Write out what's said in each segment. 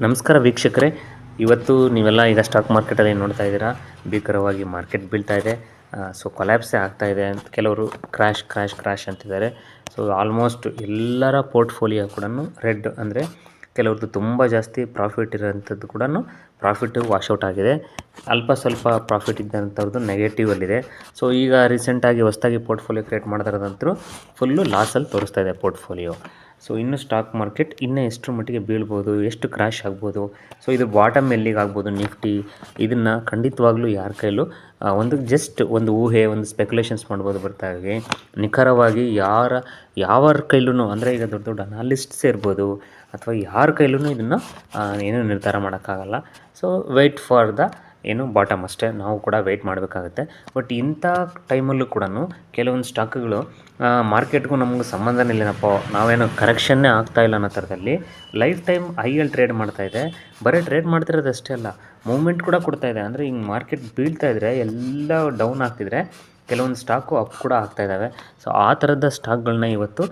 ನಮಸ್ಕಾರ ವೀಕ್ಷಕರೇ, ಇವತ್ತು ನೀವೆಲ್ಲ ಈಗ ಸ್ಟಾಕ್ ಮಾರ್ಕೆಟಲ್ಲಿ ನೋಡ್ತಾ ಇದ್ದೀರಾ, ಭೀಕರವಾಗಿ ಮಾರ್ಕೆಟ್ ಬೀಳ್ತಾ ಇದೆ. ಸೊ ಕೊಲ್ಯಾಪ್ಸೇ ಆಗ್ತಾ ಇದೆ ಅಂತ ಕೆಲವರು ಕ್ರ್ಯಾಶ್ ಅಂತಿದ್ದಾರೆ. ಸೊ ಆಲ್ಮೋಸ್ಟ್ ಎಲ್ಲರ ಪೋರ್ಟ್ಫೋಲಿಯೋ ಕೂಡ ರೆಡ್, ಅಂದರೆ ಕೆಲವ್ರದ್ದು ತುಂಬ ಜಾಸ್ತಿ ಪ್ರಾಫಿಟ್ ಇರೋಂಥದ್ದು ಕೂಡ ಪ್ರಾಫಿಟ್ಟು ವಾಶೌಟ್ ಆಗಿದೆ. ಅಲ್ಪ ಸ್ವಲ್ಪ ಪ್ರಾಫಿಟ್ ಇದ್ದಂಥವ್ರದ್ದು ನೆಗೆಟಿವಲ್ಲಿದೆ. ಸೊ ಈಗ ರೀಸೆಂಟಾಗಿ ಹೊಸದಾಗಿ ಪೋರ್ಟ್ಫೋಲಿಯೋ ಕ್ರಿಯೇಟ್ ಮಾಡ್ತಾರಂತರೂ ಫುಲ್ಲು ಲಾಸಲ್ಲಿ ತೋರಿಸ್ತಾ ಇದೆ ಪೋರ್ಟ್ಫೋಲಿಯೋ. ಸೊ ಇನ್ನು ಸ್ಟಾಕ್ ಮಾರ್ಕೆಟ್ ಇನ್ನೂ ಎಷ್ಟರ ಮಟ್ಟಿಗೆ ಬೀಳ್ಬೋದು, ಎಷ್ಟು ಕ್ರ್ಯಾಶ್ ಆಗ್ಬೋದು, ಸೊ ಇದು ಬಾಟಮ್ ಎಲ್ಲಿಗೆ ಆಗ್ಬೋದು ನಿಫ್ಟಿ, ಇದನ್ನು ಖಂಡಿತವಾಗ್ಲೂ ಯಾರ ಕೈಲೂ ಒಂದು ಊಹೆ, ಒಂದು ಸ್ಪೆಕ್ಯುಲೇಷನ್ಸ್ ಮಾಡ್ಬೋದು ಬರ್ತಾಗಿ. ನಿಖರವಾಗಿ ಯಾರ ಕೈಲೂ, ಅಂದರೆ ಈಗ ದೊಡ್ಡ ದೊಡ್ಡ ಅನಾಲಿಸ್ಟ್ಸ್ ಇರ್ಬೋದು ಅಥವಾ ಯಾರ ಕೈಲೂ ಇದನ್ನು ಏನೂ ನಿರ್ಧಾರ ಮಾಡೋಕ್ಕಾಗಲ್ಲ. So wait for the bottom ಅಷ್ಟೇ, ನಾವು ಕೂಡ ವೆಯ್ಟ್ ಮಾಡಬೇಕಾಗುತ್ತೆ. ಬಟ್ ಇಂಥ ಟೈಮಲ್ಲೂ ಕೂಡ ಕೆಲವೊಂದು ಸ್ಟಾಕ್ಗಳು ಮಾರ್ಕೆಟ್ಗೂ ನಮಗೂ ಸಂಬಂಧನೇ ಇಲ್ಲನಪ್ಪ, ನಾವೇನು ಕರೆಕ್ಷನ್ನೇ ಆಗ್ತಾಯಿಲ್ಲ ಅನ್ನೋ ಥರದಲ್ಲಿ ಲೈಫ್ ಟೈಮ್ ಹೈಯಲ್ಲಿ ಟ್ರೇಡ್ ಮಾಡ್ತಾಯಿದೆ. ಬರೀ ಟ್ರೇಡ್ ಮಾಡ್ತಿರೋದು ಅಷ್ಟೇ ಅಲ್ಲ, ಮೂವ್ಮೆಂಟ್ ಕೂಡ ಕೊಡ್ತಾಯಿದೆ. ಅಂದರೆ ಹಿಂಗೆ ಮಾರ್ಕೆಟ್ ಬೀಳ್ತಾಯಿದ್ರೆ ಎಲ್ಲ ಡೌನ್ ಆಗ್ತಿದ್ರೆ ಕೆಲವೊಂದು ಸ್ಟಾಕು ಅಪ್ ಕೂಡ ಆಗ್ತಾಯಿದ್ದಾವೆ. ಸೊ ಆ ಥರದ ಸ್ಟಾಕ್ಗಳನ್ನ ಇವತ್ತು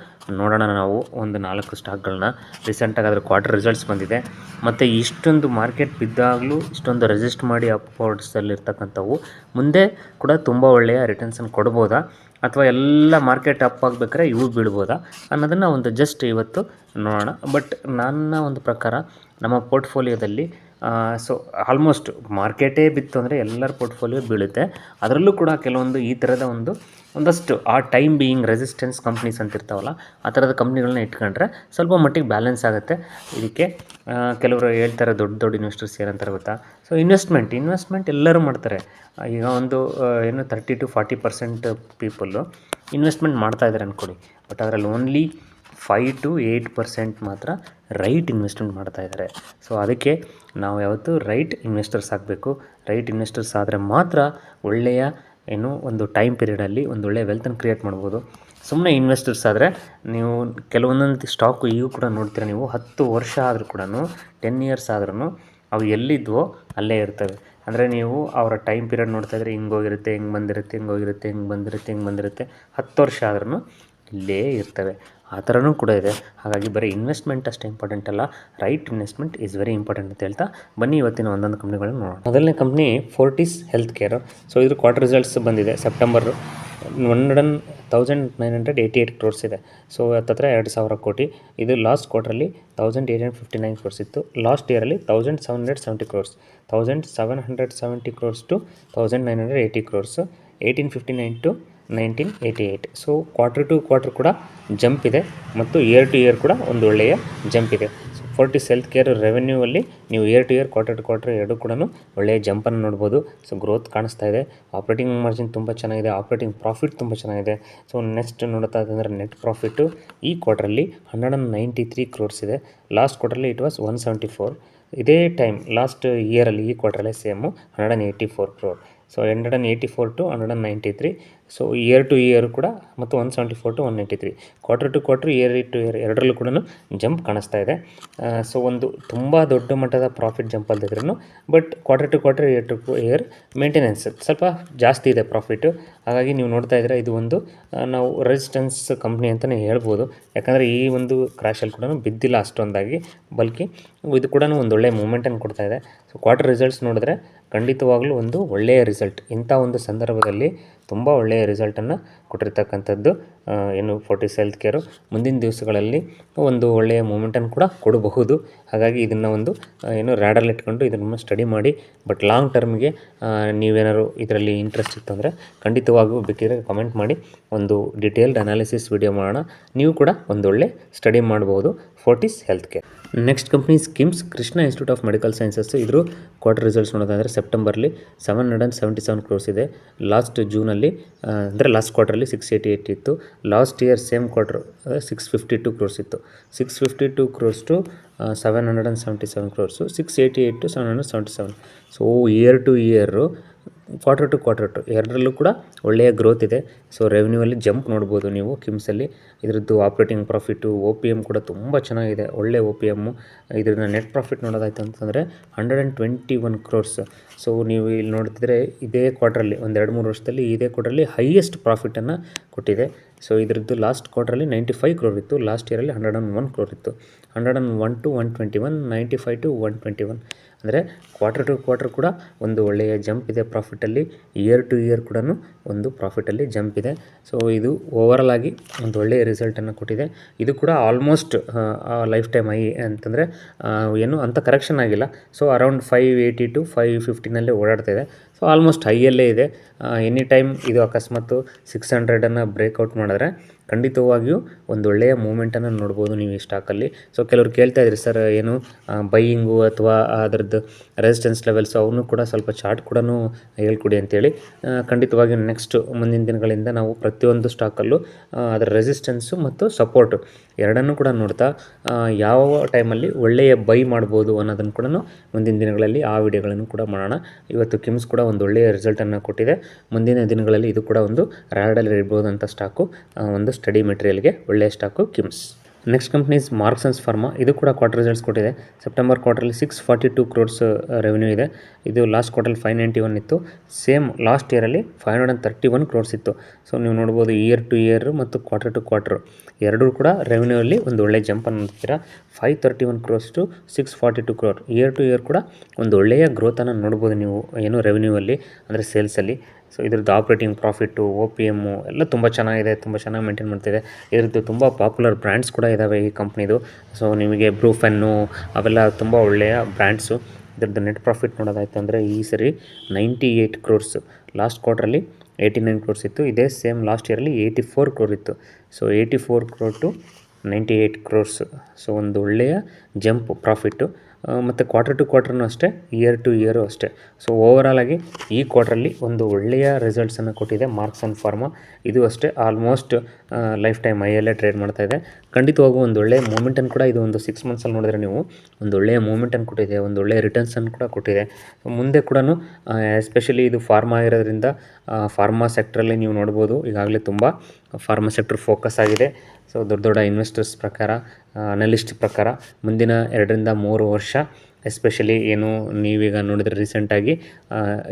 ನೋಡೋಣ ನಾವು. ಒಂದು 4 ಸ್ಟಾಕ್ಗಳನ್ನ ರೀಸೆಂಟಾಗಿ ಅದರ ಕ್ವಾರ್ಟರ್ ರಿಸಲ್ಟ್ಸ್ ಬಂದಿದೆ. ಮತ್ತು ಇಷ್ಟೊಂದು ಮಾರ್ಕೆಟ್ ಬಿದ್ದಾಗಲೂ ಇಷ್ಟೊಂದು ರೆಸಿಸ್ಟ್ ಮಾಡಿ ಅಪ್ವರ್ಡ್ಸಲ್ಲಿರ್ತಕ್ಕಂಥವು ಮುಂದೆ ಕೂಡ ತುಂಬ ಒಳ್ಳೆಯ ರಿಟರ್ನ್ಸನ್ನು ಕೊಡ್ಬೋದಾ, ಅಥವಾ ಎಲ್ಲ ಮಾರ್ಕೆಟ್ ಅಪ್ ಆಗಬೇಕಾದ್ರೆ ಇವು ಬೀಳ್ಬೋದಾ ಅನ್ನೋದನ್ನು ಒಂದು ಜಸ್ಟ್ ಇವತ್ತು ನೋಡೋಣ. ಬಟ್ ನನ್ನ ಒಂದು ಪ್ರಕಾರ ನಮ್ಮ ಪೋರ್ಟ್ಫೋಲಿಯೋದಲ್ಲಿ ಸೊ ಆಲ್ಮೋಸ್ಟ್ ಮಾರ್ಕೆಟೇ ಬಿತ್ತು ಅಂದರೆ ಎಲ್ಲರ ಪೋರ್ಟ್ಫೋಲಿಯೋ ಬೀಳುತ್ತೆ. ಅದರಲ್ಲೂ ಕೂಡ ಕೆಲವೊಂದು ಈ ಥರದ ಒಂದಷ್ಟು ಆ ಟೈಮ್ ಬೀಯಿಂಗ್ ರೆಸಿಸ್ಟೆನ್ಸ್ ಕಂಪ್ನೀಸ್ ಅಂತ ಇರ್ತಾವಲ್ಲ, ಆ ಥರದ ಕಂಪ್ನಿಗಳನ್ನ ಇಟ್ಕೊಂಡ್ರೆ ಸ್ವಲ್ಪ ಮಟ್ಟಿಗೆ ಬ್ಯಾಲೆನ್ಸ್ ಆಗುತ್ತೆ. ಇದಕ್ಕೆ ಕೆಲವರು ಹೇಳ್ತಾರೆ, ದೊಡ್ಡ ಇನ್ವೆಸ್ಟರ್ಸ್ ಏನಂತಾರೆ ಗೊತ್ತಾ, ಸೊ ಇನ್ವೆಸ್ಟ್ಮೆಂಟ್ ಎಲ್ಲರೂ ಮಾಡ್ತಾರೆ. ಈಗ 30 to 40% ಪೀಪಲ್ಲು ಇನ್ವೆಸ್ಟ್ಮೆಂಟ್ ಮಾಡ್ತಾಯಿದ್ದಾರೆ ಅಂದ್ಕೊಳ್ಳಿ. ಬಟ್ ಅದರಲ್ಲಿ ಓನ್ಲಿ 5 to 8% ಮಾತ್ರ ರೈಟ್ ಇನ್ವೆಸ್ಟ್ಮೆಂಟ್ ಮಾಡ್ತಾಯಿದ್ದಾರೆ. ಸೊ ಅದಕ್ಕೆ ನಾವು ಯಾವತ್ತೂ ರೈಟ್ ಇನ್ವೆಸ್ಟರ್ಸ್ ಆಗಬೇಕು. ರೈಟ್ ಇನ್ವೆಸ್ಟರ್ಸ್ ಆದರೆ ಮಾತ್ರ ಒಳ್ಳೆಯ ಒಂದು ಟೈಮ್ ಪೀರಿಯಡಲ್ಲಿ ಒಂದು ಒಳ್ಳೆಯ ವೆಲ್ತನ್ನು ಕ್ರಿಯೇಟ್ ಮಾಡ್ಬೋದು. ಸುಮ್ಮನೆ ಇನ್ವೆಸ್ಟರ್ಸ್ ಆದರೆ ನೀವು ಕೆಲವೊಂದೊಂದು ಸ್ಟಾಕು ಈಗೂ ಕೂಡ ನೋಡ್ತೀರ ನೀವು, 10 ವರ್ಷ ಆದರೂ ಕೂಡ 10 ಇಯರ್ಸ್ ಆದ್ರೂ ಅವು ಎಲ್ಲಿದ್ವೋ ಅಲ್ಲೇ ಇರ್ತವೆ. ಅಂದರೆ ನೀವು ಅವರ ಟೈಮ್ ಪೀರಿಯಡ್ ನೋಡ್ತಾಯಿದ್ರೆ ಹಿಂಗೋಗಿರುತ್ತೆ, ಹಿಂಗೆ ಬಂದಿರುತ್ತೆ 10 ವರ್ಷ ಆದ್ರೂ ಇಲ್ಲೇ ಇರ್ತವೆ. ಆ ಥರನೂ ಕೂಡ ಇದೆ. ಹಾಗಾಗಿ ಬರೀ ಇನ್ವೆಸ್ಟ್ಮೆಂಟ್ ಅಷ್ಟೇ ಇಂಪಾರ್ಟೆಂಟ್ ಅಲ್ಲ, right investment is very important ಅಂತ ಹೇಳ್ತಾ ಬನ್ನಿ ಇವತ್ತಿನ ಒಂದೊಂದು ಕಂಪ್ನಿಗಳನ್ನ ನೋಡೋಣ. ಮೊದಲನೇ company Fortis health Care. So ಇದ್ರ ಕ್ವಾರ್ಟರ್ ರಿಸಲ್ಟ್ಸ್ ಬಂದಿದೆ ಸೆಪ್ಟೆಂಬರ್. 1988 crores ಇದೆ. ಸೊ ಹತ್ತತ್ರ 2000 ಕೋಟಿ. ಇದು ಲಾಸ್ಟ್ ಕ್ವಾರ್ಟ್ರಲ್ಲಿ 1859 crores ಇತ್ತು. ಲಾಸ್ಟ್ ಇಯರಲ್ಲಿ 1770 crores. 1770 crores to 1980 crores. 1859 to 1988. So quarter to quarter ಕೂಡ ಜಂಪ್ ಇದೆ, ಮತ್ತು ಇಯರ್ ಟು ಇಯರ್ ಕೂಡ ಒಂದು ಒಳ್ಳೆಯ ಜಂಪ್ ಇದೆ. So Fortis health care revenue ಅಲ್ಲಿ ನೀವು year to year, quarter to quarter ಎರಡೂ ಕೂಡ ಒಳ್ಳೆಯ ಜಂಪನ್ನು ನೋಡ್ಬೋದು. ಸೊ ಗ್ರೋತ್ ಕಾಣಿಸ್ತಾ ಇದೆ. ಆಪ್ರೇಟಿಂಗ್ ಮಾರ್ಜಿನ್ ತುಂಬ ಚೆನ್ನಾಗಿದೆ, ಆಪ್ರೇಟಿಂಗ್ ಪ್ರಾಫಿಟ್ ತುಂಬ ಚೆನ್ನಾಗಿದೆ. ಸೊ ನೆಕ್ಸ್ಟ್ ನೋಡ್ತಾ ಇದ್ದಂದರೆ ನೆಟ್ ಪ್ರಾಫಿಟ್ಟು ಈ ಕ್ವಾರ್ಟ್ರಲ್ಲಿ 193 crores ಇದೆ. ಲಾಸ್ಟ್ ಕ್ವಾರ್ಟ್ರಲ್ಲಿ ಇಟ್ ವಾಸ್ 174. ಇದೇ ಟೈಮ್ ಲಾಸ್ಟ್ ಇಯರಲ್ಲಿ ಈ ಕ್ವಾರ್ಟ್ರಲ್ಲೇ same 184 crore. So 184 to 193. So year to year ಕೂಡ ಮತ್ತು 174 to 193. Quarter to quarter, year to year ಎರಡರಲ್ಲೂ ಕೂಡ ಜಂಪ್ ಕಾಣಿಸ್ತಾ ಇದೆ. ಸೊ ಒಂದು ತುಂಬ ದೊಡ್ಡ ಮಟ್ಟದ ಪ್ರಾಫಿಟ್ ಜಂಪ್ ಅಲ್ಲದಿದ್ರೂ but quarter to quarter, year to year maintenance ಸ್ವಲ್ಪ ಜಾಸ್ತಿ ಇದೆ ಪ್ರಾಫಿಟ್ಟು. ಹಾಗಾಗಿ ನೀವು ನೋಡ್ತಾ ಇದ್ದೀರಾ, ಇದು ಒಂದು ನಾವು ರೆಸಿಸ್ಟೆನ್ಸ್ ಕಂಪ್ನಿ ಅಂತಲೇ ಹೇಳ್ಬೋದು. ಯಾಕಂದರೆ ಈ ಒಂದು ಕ್ರ್ಯಾಶಲ್ಲಿ ಕೂಡ ಬಿದ್ದಿಲ್ಲ ಅಷ್ಟೊಂದಾಗಿ, ಬಲ್ಕಿ ಇದು ಕೂಡ ಒಂದು ಒಳ್ಳೆಯ ಮೂಮೆಂಟನ್ನು ಕೊಡ್ತಾ ಇದೆ. ಸೊ ಕ್ವಾರ್ಟರ್ ರಿಸಲ್ಟ್ಸ್ ನೋಡಿದ್ರೆ ಖಂಡಿತವಾಗ್ಲೂ ಒಂದು ಒಳ್ಳೆಯ ರಿಸಲ್ಟ್. ಇಂಥ ಒಂದು ಸಂದರ್ಭದಲ್ಲಿ ತುಂಬ ಒಳ್ಳೆಯ ರಿಸಲ್ಟನ್ನು ಕೊಟ್ಟಿರ್ತಕ್ಕಂಥದ್ದು ಫೋರ್ಟಿಸ್ ಹೆಲ್ತ್ ಕೇರು. ಮುಂದಿನ ದಿವಸಗಳಲ್ಲಿ ಒಂದು ಒಳ್ಳೆಯ ಮೂಮೆಂಟನ್ನು ಕೂಡ ಕೊಡಬಹುದು. ಹಾಗಾಗಿ ಇದನ್ನು ಒಂದು ರ್ಯಾಡಲ್ಲಿ ಇಟ್ಕೊಂಡು ಇದನ್ನು ಸ್ಟಡಿ ಮಾಡಿ. ಬಟ್ ಲಾಂಗ್ ಟರ್ಮ್ಗೆ ನೀವೇನಾದ್ರು ಇದರಲ್ಲಿ ಇಂಟ್ರೆಸ್ಟ್ ಇತ್ತು ಅಂದರೆ ಖಂಡಿತವಾಗೂ ಬೇಕಿದ್ರೆ ಕಮೆಂಟ್ ಮಾಡಿ, ಒಂದು ಡಿಟೇಲ್ಡ್ ಅನಾಲಿಸಿಸ್ ವಿಡಿಯೋ ಮಾಡೋಣ. ನೀವು ಕೂಡ ಒಂದೊಳ್ಳೆ ಸ್ಟಡಿ ಮಾಡ್ಬೋದು Fortis health Care. Next company KIMS, Krishna Institute of Medical Sciences. ಇದ್ರ ಕ್ವಾರ್ಟರ್ ರಿಸಲ್ಟ್ಸ್ ನೋಡೋದಾದರೆ ಸೆಪ್ಟೆಂಬರ್ಲಿ 777 crores ಇದೆ. ಲಾಸ್ಟ್ ಜೂನಲ್ಲಿ ಅಂದರೆ ಲಾಸ್ಟ್ ಕ್ವಾರ್ಟ್ರಲ್ಲಿ 688 ಇತ್ತು. Last year same quarter 652 crores ಇತ್ತು. 652 crores to 777 crores. 688 to 777. So year to year, quarter to quarter ಎರಡರಲ್ಲೂ ಕೂಡ ಒಳ್ಳೆಯ ಗ್ರೋತ್ ಇದೆ. ಸೊ ರೆವೆನ್ಯೂವಲ್ಲಿ ಜಂಪ್ ನೋಡ್ಬೋದು ನೀವು ಕಿಮ್ಸಲ್ಲಿ. ಇದರದ್ದು ಆಪ್ರೇಟಿಂಗ್ ಪ್ರಾಫಿಟ್ಟು, OPM ಕೂಡ ತುಂಬ ಚೆನ್ನಾಗಿದೆ, ಒಳ್ಳೆ OPM. ಇದರಿಂದ ನೆಟ್ ಪ್ರಾಫಿಟ್ ನೋಡೋದಾಯ್ತು ಅಂತಂದರೆ 121 crores. ಸೊ ನೀವು ಇಲ್ಲಿ ನೋಡ್ತಿದ್ರೆ ಇದೇ ಕ್ವಾರ್ಟ್ರಲ್ಲಿ ಒಂದು 2-3 ವರ್ಷದಲ್ಲಿ ಇದೇ ಕ್ವಾರ್ಟ್ರಲ್ಲಿ ಹೈಯೆಸ್ಟ್ ಪ್ರಾಫಿಟನ್ನು ಕೊಟ್ಟಿದೆ. ಸೊ ಇದರದ್ದು ಲಾಸ್ಟ್ ಕ್ವಾರ್ಟ್ರಲ್ಲಿ 95 ಕ್ರೋರ್ ಇತ್ತು, ಲಾಸ್ಟ್ ಇಯರಲ್ಲಿ 101 ಕ್ರೋರ್ ಇತ್ತು. 101 to 121, 95 to 121 ಅಂದರೆ ಕ್ವಾರ್ಟರ್ ಟು ಕ್ವಾರ್ಟರ್ ಕೂಡ ಒಂದು ಒಳ್ಳೆಯ ಜಂಪ್ ಇದೆ ಪ್ರಾಫಿಟಲ್ಲಿ. ಇಯರ್ ಟು ಇಯರ್ ಕೂಡ ಒಂದು ಪ್ರಾಫಿಟಲ್ಲಿ ಜಂಪ್ ಇದೆ. ಸೊ ಇದು ಓವರಾಲ್ ಆಗಿ ಒಂದು ಒಳ್ಳೆಯ ರಿಸಲ್ಟನ್ನು ಕೊಟ್ಟಿದೆ. ಇದು ಕೂಡ ಆಲ್ಮೋಸ್ಟ್ ಲೈಫ್ ಟೈಮ್ ಹೈ ಅಂತಂದರೆ ಏನು ಅಂಥ ಕರೆಕ್ಷನ್ ಆಗಿಲ್ಲ. ಸೊ ಅರೌಂಡ್ 580 to 550 ಓಡಾಡ್ತಾ ಇದೆ. ಸೊ ಆಲ್ಮೋಸ್ಟ್ ಹೈಯಲ್ಲೇ ಇದೆ. ಎನಿ ಟೈಮ್ ಇದು ಅಕಸ್ಮಾತ್ 600 ಬ್ರೇಕ್ಔಟ್ ಮಾಡಿದ್ರೆ ಖಂಡಿತವಾಗಿಯೂ ಒಂದು ಒಳ್ಳೆಯ ಮೂಮೆಂಟನ್ನು ನೋಡ್ಬೋದು ನೀವು ಈ ಸ್ಟಾಕಲ್ಲಿ. ಸೊ ಕೆಲವರು ಕೇಳ್ತಾ ಇದ್ರಿ ಸರ್ ಏನು ಬೈಯಿಂಗು ಅಥವಾ ಅದರದ್ದು ರೆಸಿಸ್ಟೆನ್ಸ್ ಲೆವೆಲ್ಸ್ ಅವನು ಕೂಡ ಸ್ವಲ್ಪ ಚಾರ್ಟ್ ಕೂಡ ಹೇಳ್ಕೊಡಿ ಅಂತೇಳಿ. ಖಂಡಿತವಾಗಿಯೂ ನೆಕ್ಸ್ಟ್ ಮುಂದಿನ ದಿನಗಳಿಂದ ನಾವು ಪ್ರತಿಯೊಂದು ಸ್ಟಾಕಲ್ಲೂ ಅದರ ರೆಸಿಸ್ಟೆನ್ಸು ಮತ್ತು ಸಪೋರ್ಟು ಎರಡನ್ನೂ ಕೂಡ ನೋಡ್ತಾ ಯಾವ ಟೈಮಲ್ಲಿ ಒಳ್ಳೆಯ ಬೈ ಮಾಡ್ಬೋದು ಅನ್ನೋದನ್ನು ಕೂಡ ಮುಂದಿನ ದಿನಗಳಲ್ಲಿ ಆ ವಿಡಿಯೋಗಳನ್ನು ಕೂಡ ಮಾಡೋಣ. ಇವತ್ತು ಕಿಮ್ಸ್ ಕೂಡ ಒಂದು ಒಳ್ಳೆಯ ರಿಸಲ್ಟನ್ನು ಕೊಟ್ಟಿದೆ. ಮುಂದಿನ ದಿನಗಳಲ್ಲಿ ಇದು ಕೂಡ ಒಂದು ರಾಡಲ್ಲಿ ಇರ್ಬೋದಂಥ ಸ್ಟಾಕು, ಒಂದು ಸ್ಟಡಿ ಮೆಟೀರಿಯಲ್ಗೆ ಒಳ್ಳೆಯ stock KIMS. Next company is Marksans Pharma. ಇದು ಕೂಡ ಕ್ವಾರ್ಟರ್ ರಿಸಲ್ಟ್ಸ್ ಕೊಟ್ಟಿದೆ. ಸೆಪ್ಟೆಂಬರ್ ಕ್ವಾರ್ಟರಲ್ಲಿ 642 ಕ್ರೋರ್ಸ್ ರೆವೆನ್ಯೂ ಇದೆ. ಇದು ಲಾಸ್ಟ್ ಕ್ವಾರ್ಟರಲ್ಲಿ 591 ಇತ್ತು. ಸೇಮ್ ಲಾಸ್ಟ್ ಇಯರಲ್ಲಿ 531 ಕ್ರೋರ್ಸ್ ಇತ್ತು. ಸೊ ನೀವು ನೋಡ್ಬೋದು ಇಯರ್ ಟು ಇಯರ್ ಮತ್ತು ಕ್ವಾರ್ಟರ್ ಟು ಕ್ವಾರ್ಟರ್ ಎರಡೂ ಕೂಡ ರೆವೆನ್ಯೂಲ್ಲಿ ಒಂದು ಒಳ್ಳೆಯ ಜಂಪನ್ನು ನೋಡ್ತೀರಾ. 531 crores to 642 crore year to year ಕೂಡ ಒಂದು ಒಳ್ಳೆಯ ಗ್ರೋತನ್ನು ನೋಡ್ಬೋದು ನೀವು ಏನು ರೆವೆನ್ಯೂವಲ್ಲಿ ಅಂದರೆ ಸೇಲ್ಸಲ್ಲಿ. ಸೊ ಇದ್ರದ್ದು ಆಪ್ರೇಟಿಂಗ್ ಪ್ರಾಫಿಟ್ಟು, OPM ಎಲ್ಲ ತುಂಬ ಚೆನ್ನಾಗಿದೆ, ತುಂಬ ಚೆನ್ನಾಗಿ ಮೇಂಟೈನ್ ಮಾಡ್ತಿದೆ. ಇದ್ರದ್ದು ತುಂಬ ಪಾಪ್ಯುಲರ್ ಬ್ರ್ಯಾಂಡ್ಸ್ ಕೂಡ ಇದ್ದಾವೆ ಈ ಕಂಪ್ನಿದು. ಸೊ ನಿಮಗೆ ಬ್ರೂಫೆನ್ನು ಅವೆಲ್ಲ ತುಂಬ ಒಳ್ಳೆಯ ಬ್ರ್ಯಾಂಡ್ಸು. ಇದ್ರದ್ದು ನೆಟ್ ಪ್ರಾಫಿಟ್ ನೋಡೋದಾಯ್ತು ಅಂದರೆ ಈ ಸರಿ 98 ಕ್ರೋರ್ಸ್, ಲಾಸ್ಟ್ ಕ್ವಾರ್ಟ್ರಲ್ಲಿ 89 ಕ್ರೋರ್ಸ್ ಇತ್ತು. ಇದೇ ಸೇಮ್ ಲಾಸ್ಟ್ ಇಯರಲ್ಲಿ 84 ಕ್ರೋರ್ ಇತ್ತು. So 84 crore to 98 crores. So ಒಂದು ಒಳ್ಳೆಯ ಜಂಪ್ ಪ್ರಾಫಿಟ್ಟು. ಮತ್ತು ಕ್ವಾರ್ಟರ್ ಟು ಕ್ವಾರ್ಟರ್ನೂ ಅಷ್ಟೇ, ಇಯರ್ ಟು ಇಯರು ಅಷ್ಟೇ. ಸೊ ಓವರಾಲ್ ಆಗಿ ಈ ಕ್ವಾರ್ಟ್ರಲ್ಲಿ ಒಂದು ಒಳ್ಳೆಯ ರಿಸಲ್ಟ್ಸನ್ನು ಕೊಟ್ಟಿದೆ ಮಾರ್ಕ್ಸನ್ ಫಾರ್ಮಾ. ಇದು ಅಷ್ಟೇ ಆಲ್ಮೋಸ್ಟ್ ಲೈಫ್ ಟೈಮ್ ಹೈಯಲ್ಲೇ ಟ್ರೇಡ್ ಮಾಡ್ತಾ ಇದೆ. ಖಂಡಿತವಾಗೂ ಒಂದು ಒಳ್ಳೆಯ ಮೂಮೆಂಟನ್ನು ಕೂಡ ಇದು ಒಂದು 6 ಮಂತ್ಸಲ್ಲಿ ನೋಡಿದ್ರೆ ನೀವು ಒಂದು ಒಳ್ಳೆಯ ಮೂಮೆಂಟನ್ನು ಕೊಟ್ಟಿದೆ, ಒಂದು ಒಳ್ಳೆಯ ರಿಟರ್ನ್ಸನ್ನು ಕೂಡ ಕೊಟ್ಟಿದೆ. ಮುಂದೆ ಕೂಡ ಎಸ್ಪೆಷಲಿ ಇದು ಫಾರ್ಮಾ ಇರೋದ್ರಿಂದ ಫಾರ್ಮಾ ಸೆಕ್ಟ್ರಲ್ಲಿ ನೀವು ನೋಡ್ಬೋದು ಈಗಾಗಲೇ ತುಂಬ ಫಾರ್ಮಾ ಸೆಕ್ಟ್ರ್ ಫೋಕಸ್ ಆಗಿದೆ. ಸೊ ದೊಡ್ಡ ದೊಡ್ಡ ಇನ್ವೆಸ್ಟರ್ಸ್ ಪ್ರಕಾರ, ಅನಲಿಸ್ಟ್ ಪ್ರಕಾರ ಮುಂದಿನ 2-3 ವರ್ಷ ಎಸ್ಪೆಷಲಿ ಏನು ನೀವೀಗ ನೋಡಿದರೆ ರೀಸೆಂಟಾಗಿ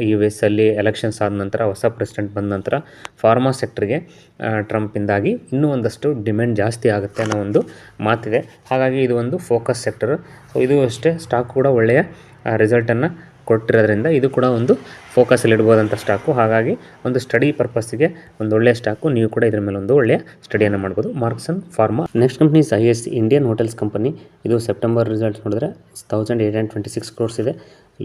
US ಅಲ್ಲಿ ಎಲೆಕ್ಷನ್ಸ್ ಆದ ನಂತರ ಹೊಸ ಪ್ರೆಸಿಡೆಂಟ್ ಬಂದ ನಂತರ ಫಾರ್ಮಾ ಸೆಕ್ಟ್ರಿಗೆ ಟ್ರಂಪಿಂದಾಗಿ ಇನ್ನೂ ಒಂದಷ್ಟು ಡಿಮ್ಯಾಂಡ್ ಜಾಸ್ತಿ ಆಗುತ್ತೆ ಅನ್ನೋ ಒಂದು ಮಾತಿದೆ. ಹಾಗಾಗಿ ಇದು ಒಂದು ಫೋಕಸ್ ಸೆಕ್ಟರ್. ಸೊ ಇದು ಅಷ್ಟೇ ಸ್ಟಾಕ್ ಕೂಡ ಒಳ್ಳೆಯ ರಿಸಲ್ಟನ್ನು ಕೊಟ್ಟಿರೋದ್ರಿಂದ ಇದು ಕೂಡ ಒಂದು ಫೋಕಸಲ್ಲಿ ಇಡ್ಬೋದಂಥ ಸ್ಟಾಕು. ಹಾಗಾಗಿ ಒಂದು ಸ್ಟಡಿ ಪರ್ಪಸ್ಸಿಗೆ ಒಂದು ಒಳ್ಳೆಯ ಸ್ಟಾಕು. ನೀವು ಕೂಡ ಇದ್ರ ಮೇಲೆ ಒಂದು ಒಳ್ಳೆಯ ಸ್ಟಡಿಯನ್ನು ಮಾಡ್ಬೋದು. Marksan Pharma. Next company is IHC Indian Hotels Company. ಇದು ಸೆಪ್ಟೆಂಬರ್ ರಿಸಲ್ಟ್ಸ್ ನೋಡಿದ್ರೆ 1826 ಕ್ರೋರ್ಸ್ ಇದೆ.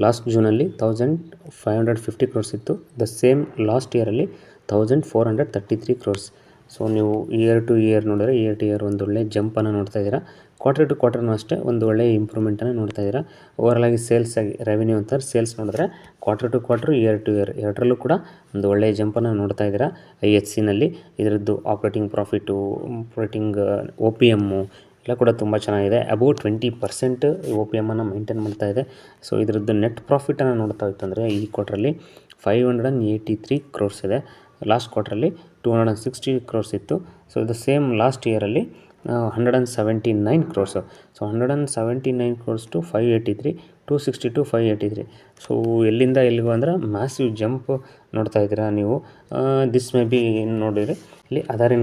ಲಾಸ್ಟ್ ಜೂನಲ್ಲಿ 1550 ಕ್ರೋರ್ಸ್ ಇತ್ತು. ದ ಸೇಮ್ ಲಾಸ್ಟ್ ಇಯರಲ್ಲಿ 1433 ಕ್ರೋರ್ಸ್. ಸೊ ನೀವು ಇಯರ್ ಟು ಇಯರ್ ನೋಡಿದ್ರೆ ಇಯರ್ ಟು ಇಯರ್ ಒಂದು ಒಳ್ಳೆಯ ಜಂಪನ್ನು ನೋಡ್ತಾ ಇದ್ದೀರಾ. ಕ್ವಾರ್ಟರ್ ಟು ಕ್ವಾರ್ಟರ್ನೂ ಅಷ್ಟೇ ಒಂದು ಒಳ್ಳೆಯ ಇಂಪ್ರೂವ್ಮೆಂಟನ್ನು ನೋಡ್ತಾ ಇದ್ದೀರಾ. ಓವರಾಲ್ ಆಗಿ ಸೇಲ್ಸ್ ಆಗಿ ರೆವೆನ್ಯೂ ಅಂತಾರೆ, ಸೇಲ್ಸ್ ನೋಡಿದ್ರೆ quarter to quarter, year to year ಎರಡರಲ್ಲೂ ಕೂಡ ಒಂದು ಒಳ್ಳೆಯ ಜಂಪನ್ನು ನೋಡ್ತಾ ಇದ್ದೀರಾ. IHCನಲ್ಲಿ ಇದರದ್ದು ಆಪ್ರೇಟಿಂಗ್ ಪ್ರಾಫಿಟು, ಆಪ್ರೇಟಿಂಗ್ OPM ಎಲ್ಲ ಕೂಡ ತುಂಬ ಚೆನ್ನಾಗಿದೆ. ಅಬೌವ್ 20% OPM ಮೇಂಟೈನ್ ಮಾಡ್ತಾ ಇದೆ. ಸೊ ಇದರದ್ದು ನೆಟ್ ಪ್ರಾಫಿಟನ್ನು ನೋಡ್ತಾ ಇತ್ತು ಅಂದರೆ ಈ ಕ್ವಾರ್ಟ್ರಲ್ಲಿ 583 ಕ್ರೋರ್ಸ್ ಇದೆ. ಲಾಸ್ಟ್ ಕ್ವಾರ್ಟ್ರಲ್ಲಿ 260 ಕ್ರೋರ್ಸ್ ಇತ್ತು. ಸೊ ಇದು ಸೇಮ್ ಲಾಸ್ಟ್ ಇಯರಲ್ಲಿ 179 crores. So 179 crores to 583, 260 to 583. So ಎಲ್ಲಿಂದ ಎಲ್ಲಿಗೂ ಅಂದರೆ ಮ್ಯಾಸಿವ್ ಜಂಪ್ ನೋಡ್ತಾ ಇದ್ದೀರಾ ನೀವು. ದಿಸ್ ಮೇ ಬಿ ಏನು ನೋಡಿದರೆ ಇಲ್ಲಿ ಅದರ್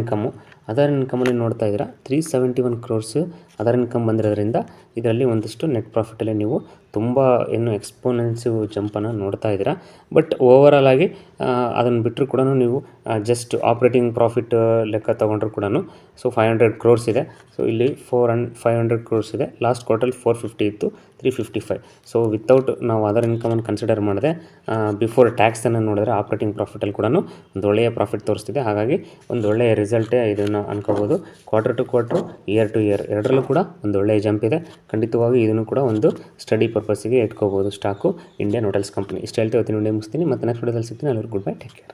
ಇನ್ಕಮಲ್ಲಿ ನೋಡ್ತಾ ಇದ್ದೀರಾ 371 ಕ್ರೋರ್ಸ್ ಅದರ್ ಇನ್ಕಮ್ ಬಂದಿರೋದ್ರಿಂದ ಇದರಲ್ಲಿ ಒಂದಷ್ಟು ನೆಟ್ ಪ್ರಾಫಿಟಲ್ಲಿ ನೀವು ತುಂಬ ಏನು ಎಕ್ಸ್ಪೋನೆನ್ಸಿವ್ ಜಂಪನ್ನು ನೋಡ್ತಾ ಇದ್ದೀರಾ. ಬಟ್ ಓವರಾಲ್ ಆಗಿ ಅದನ್ನು ಬಿಟ್ಟರು ಕೂಡ ನೀವು ಜಸ್ಟ್ ಆಪ್ರೇಟಿಂಗ್ ಪ್ರಾಫಿಟ್ ಲೆಕ್ಕ ತೊಗೊಂಡ್ರು ಕೂಡ ಸೊ 500 ಕ್ರೋರ್ಸ್ ಇದೆ. ಸೊ ಇಲ್ಲಿ 500 ಕ್ರೋರ್ಸ್ ಇದೆ. ಲಾಸ್ಟ್ ಕ್ವಾರ್ಟರ್ಲಿ 450 ಇತ್ತು, 355. ಸೊ ವಿತೌಟ್ ನಾವು ಅದರ್ ಇನ್ಕಮನ್ನು ಕನ್ಸಿಡರ್ ಮಾಡಿದೆ, ಬಿಫೋರ್ ಟ್ಯಾಕ್ಸನ್ನು ನೋಡಿದ್ರೆ ಆಪ್ರೇಟಿಂಗ್ ಪ್ರಾಫಿಟಲ್ಲಿ ಕೂಡ ಒಂದು ಒಳ್ಳೆಯ ಪ್ರಾಫಿಟ್ ತೋರಿಸ್ತಿದೆ. ಹಾಗಾಗಿ ಒಂದು ಒಳ್ಳೆಯ ರಿಸಲ್ಟೇ ಇದನ್ನು ಅನ್ಕೋಬೋದು. Quarter to quarter, year to year ಎರಡರಲ್ಲೂ ಕೂಡ ಒಂದು ಒಳ್ಳೆಯ ಜಂಪ್ ಇದೆ. ಖಂಡಿತವಾಗಿ ಇದನ್ನು ಕೂಡ ಒಂದು ಸ್ಟಡಿ ಪರ್ಪಸ್ಸಿಗೆ ಇಟ್ಕೋಬೋದು ಸ್ಟಾಕು ಇಂಡಿಯನ್ ಹೋಟೆಲ್ಸ್ ಕಂಪನಿ. ಇಷ್ಟು ಹೇಳ್ತಾ ಇವತ್ತಿನ ವಿಡಿಯೋ ಮುಗಿಸ್ತೀನಿ. ಮತ್ತು ನೆಕ್ಸ್ಟ್ ವಿಡಿಯೋದಲ್ಲಿ ಸಿಗ್ತೀನಿ. ಎಲ್ಲರಿಗೂ ಗುಡ್ ಬೈ, ಟೇಕ್ ಕೇರ್.